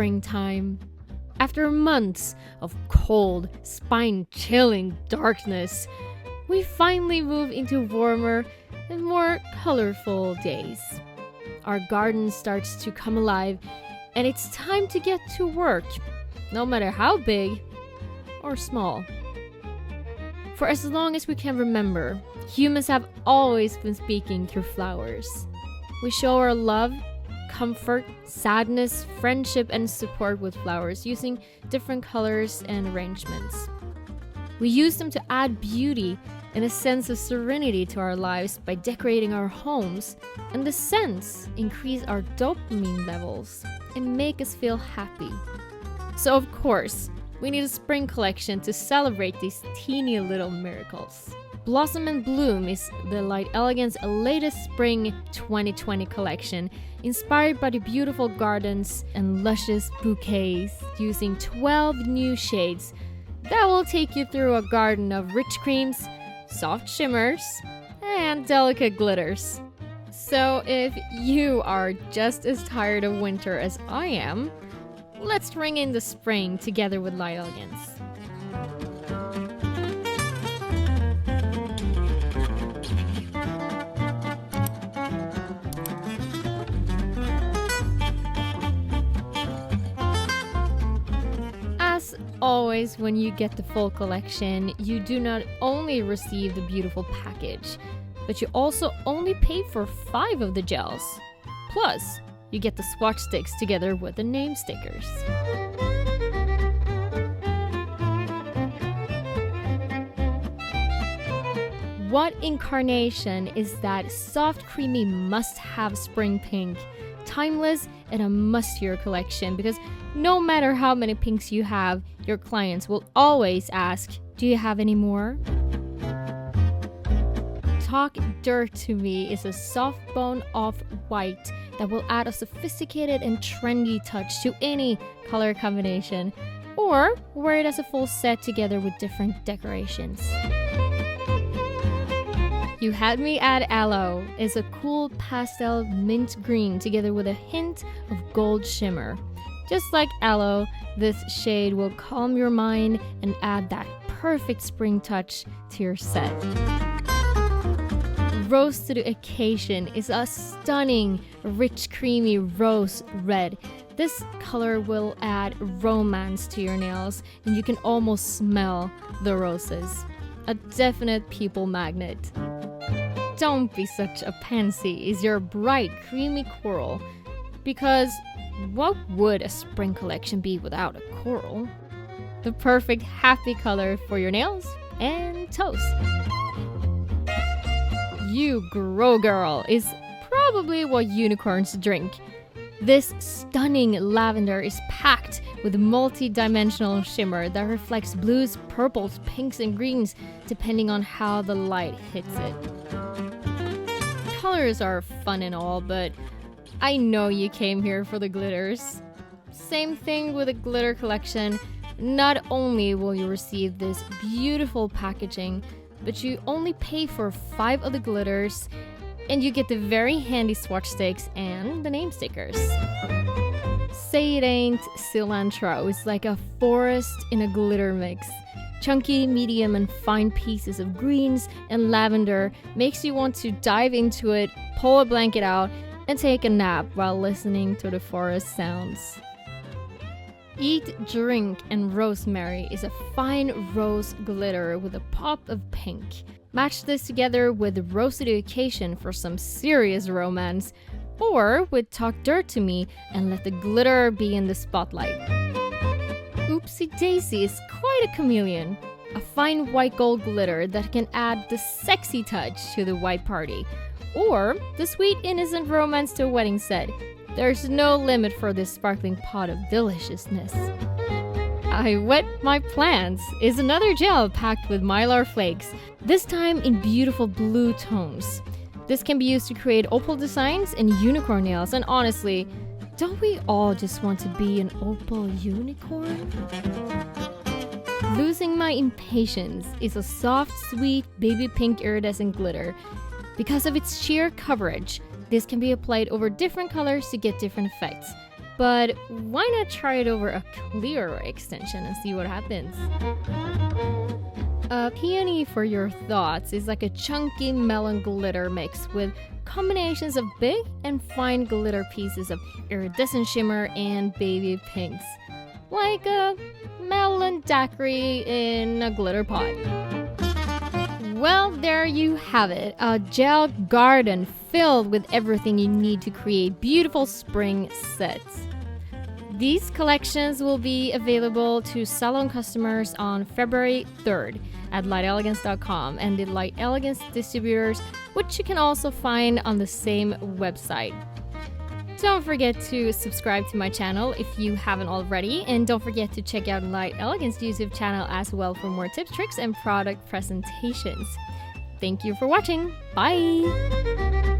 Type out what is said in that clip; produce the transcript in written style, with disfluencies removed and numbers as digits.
springtime. After months of cold, spine-chilling darkness, we finally move into warmer and more colorful days. Our garden starts to come alive, and it's time to get to work, no matter how big or small. For as long as we can remember, humans have always been speaking through flowers. We show our love, comfort, sadness, friendship, and support with flowers using different colors and arrangements. We use them to add beauty and a sense of serenity to our lives by decorating our homes, and the scents increase our dopamine levels and make us feel happy. So of course, we need a spring collection to celebrate these teeny little miracles. Blossom and Bloom is the Light Elegance latest spring 2020 collection, inspired by the beautiful gardens and luscious bouquets, using 12 new shades that will take you through a garden of rich creams, soft shimmers, and delicate glitters. So if you are just as tired of winter as I am, let's ring in the spring together with Light Elegance. As always, when you get the full collection, you do not only receive the beautiful package, but you also only pay for 5 of the gels. Plus, you get the swatch sticks together with the name stickers. What incarnation is that soft, creamy, must-have spring pink? Timeless and a must-hear collection, because no matter how many pinks you have, your clients will always ask, do you have any more? Talk Dirt to Me is a soft bone off-white that will add a sophisticated and trendy touch to any color combination, or wear it as a full set together with different decorations. You Had Me at Aloe is a cool pastel mint green together with a hint of gold shimmer. Just like aloe, this shade will calm your mind and add that perfect spring touch to your set. Rose to the Occasion is a stunning, rich, creamy rose red. This color will add romance to your nails, and you can almost smell the roses. A definite people magnet. Don't Be Such a Pansy is your bright, creamy coral. Because what would a spring collection be without a coral? The perfect happy color for your nails and toes. You Grow Girl is probably what unicorns drink. This stunning lavender is packed with multi-dimensional shimmer that reflects blues, purples, pinks, and greens depending on how the light hits it. Colors are fun and all, but I know you came here for the glitters. Same thing with the glitter collection. Not only will you receive this beautiful packaging, but you only pay for 5 of the glitters, and you get the very handy swatch sticks and the name stickers. Say It Ain't Cilantro is like a forest in a glitter mix. Chunky, medium, and fine pieces of greens and lavender makes you want to dive into it, pull a blanket out, and take a nap while listening to the forest sounds. Eat, Drink, and Rosemary is a fine rose glitter with a pop of pink. Match this together with Rose to the Occasion for some serious romance, or with Talk Dirt to Me and let the glitter be in the spotlight. Oopsie Daisy is quite a chameleon. A fine white gold glitter that can add the sexy touch to the white party, or the sweet innocent romance to a wedding set. There's no limit for this sparkling pot of deliciousness. I Wet My Plants is another gel packed with mylar flakes, this time in beautiful blue tones. This can be used to create opal designs and unicorn nails, and honestly, don't we all just want to be an opal unicorn? Losing My Impatience is a soft, sweet, baby pink iridescent glitter. Because of its sheer coverage, this can be applied over different colors to get different effects. but why not try it over a clear extension and see what happens? A peony for your thoughts is like a chunky melon glitter mix with combinations of big and fine glitter pieces of iridescent shimmer and baby pinks. Like a melon daiquiri in a glitter pot. Well, there you have it. A gel garden filled with everything you need to create beautiful spring sets. These collections will be available to salon customers on February 3rd at lightelegance.com and the Light Elegance distributors, which you can also find on the same website. Don't forget to subscribe to my channel if you haven't already, and don't forget to check out Light Elegance YouTube channel as well for more tips, tricks, and product presentations. Thank you for watching. Bye!